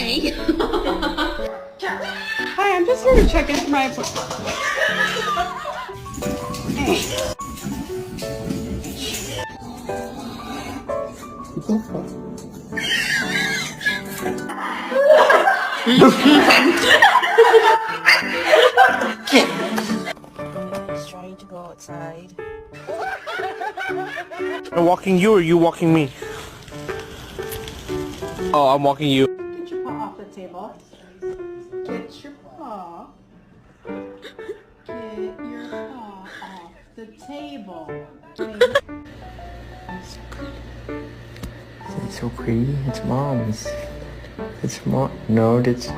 Hey. Hi, I'm just here to check in for my appointment. He's trying to go outside. I'm walking you or you walking me? Oh, I'm walking you. Get your paw off the table. Get your paw. Get your paw off the table. It's so pretty. It's mom's. It's mom. No, that's